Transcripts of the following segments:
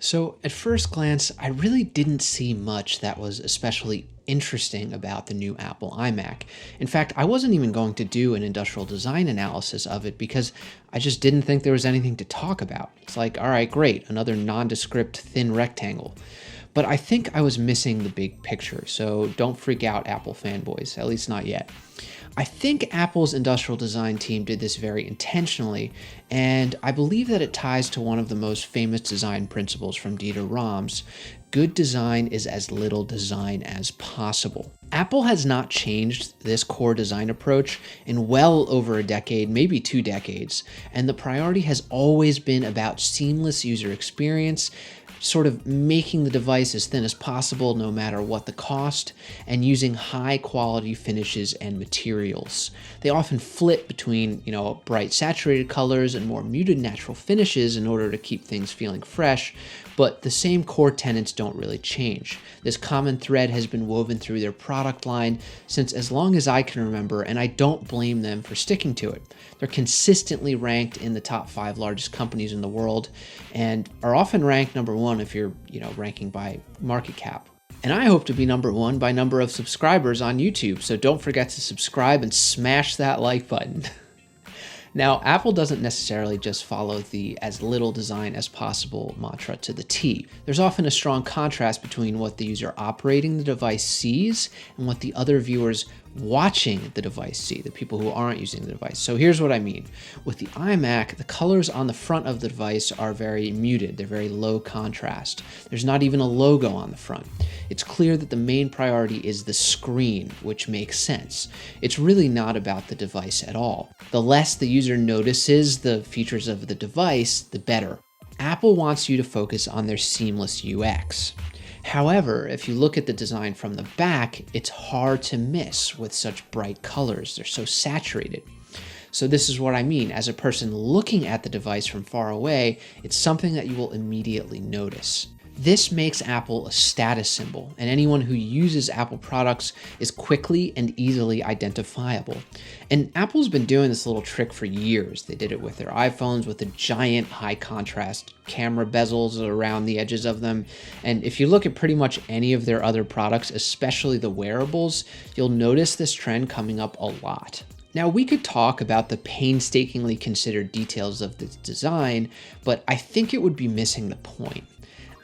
So at first glance, I really didn't see much that was especially interesting about the new Apple iMac. In fact, I wasn't even going to do an industrial design analysis of it because I just didn't think there was anything to talk about. It's like, all right, great, another nondescript thin rectangle. But I think I was missing the big picture, so don't freak out, Apple fanboys, at least not yet. I think Apple's industrial design team did this very intentionally, and I believe that it ties to one of the most famous design principles from Dieter Rams: good design is as little design as possible. Apple has not changed this core design approach in well over a decade, maybe 2 decades, and the priority has always been about seamless user experience, sort of making the device as thin as possible no matter what the cost, and using high quality finishes and materials. They often flip between, bright saturated colors and more muted natural finishes in order to keep things feeling fresh, but the same core tenets don't really change. This common thread has been woven through their product line since as long as I can remember, and I don't blame them for sticking to it. They're consistently ranked in the top 5 largest companies in the world and are often ranked number 1 if you're, ranking by market cap. And I hope to be number 1 by number of subscribers on YouTube, so don't forget to subscribe and smash that like button. Now, Apple doesn't necessarily just follow the as little design as possible mantra to the T. There's often a strong contrast between what the user operating the device sees and what the other viewers watching the device see, the people who aren't using the device. So here's what I mean. With the iMac, the colors on the front of the device are very muted. They're very low contrast. There's not even a logo on the front. It's clear that the main priority is the screen, which makes sense. It's really not about the device at all. The less the user notices the features of the device, the better. Apple wants you to focus on their seamless UX. However, if you look at the design from the back, it's hard to miss with such bright colors. They're so saturated. So this is what I mean. As a person looking at the device from far away, it's something that you will immediately notice. This makes Apple a status symbol, and anyone who uses Apple products is quickly and easily identifiable. And Apple's been doing this little trick for years. They did it with their iPhones with the giant high contrast camera bezels around the edges of them. And if you look at pretty much any of their other products, especially the wearables, you'll notice this trend coming up a lot. Now, we could talk about the painstakingly considered details of this design, but I think it would be missing the point.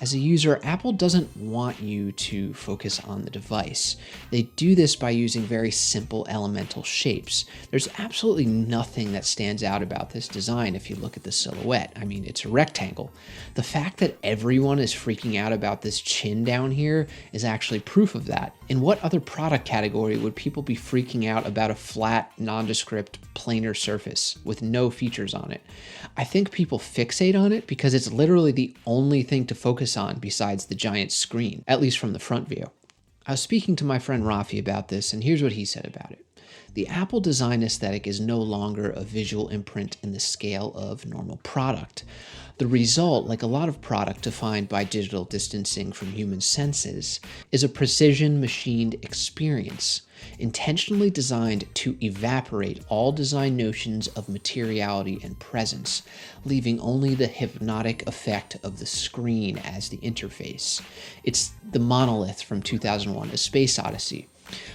As a user, Apple doesn't want you to focus on the device. They do this by using very simple elemental shapes. There's absolutely nothing that stands out about this design if you look at the silhouette. I mean, it's a rectangle. The fact that everyone is freaking out about this chin down here is actually proof of that. In what other product category would people be freaking out about a flat, nondescript, planar surface with no features on it? I think people fixate on it because it's literally the only thing to focus on besides the giant screen, at least from the front view. I was speaking to my friend Rafi about this, and here's what he said about it. The Apple design aesthetic is no longer a visual imprint in the scale of normal product. The result, like a lot of product defined by digital distancing from human senses, is a precision machined experience, intentionally designed to evaporate all design notions of materiality and presence, leaving only the hypnotic effect of the screen as the interface. It's the monolith from 2001: A Space Odyssey.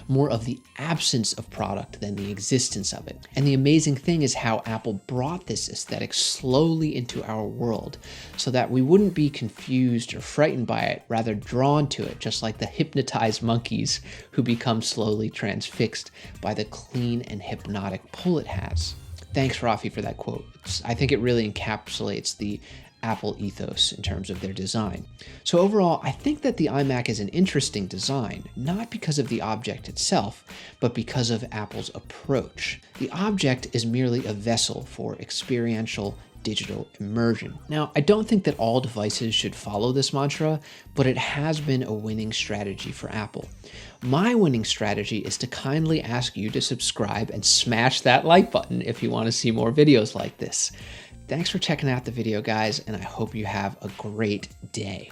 More of the absence of product than the existence of it. And the amazing thing is how Apple brought this aesthetic slowly into our world so that we wouldn't be confused or frightened by it, rather drawn to it, just like the hypnotized monkeys who become slowly transfixed by the clean and hypnotic pull it has. Thanks, Rafi, for that quote. I think it really encapsulates the Apple ethos in terms of their design. So overall, I think that the iMac is an interesting design, not because of the object itself, but because of Apple's approach. The object is merely a vessel for experiential digital immersion. Now, I don't think that all devices should follow this mantra, but it has been a winning strategy for Apple. My winning strategy is to kindly ask you to subscribe and smash that like button if you want to see more videos like this. Thanks for checking out the video, guys, and I hope you have a great day.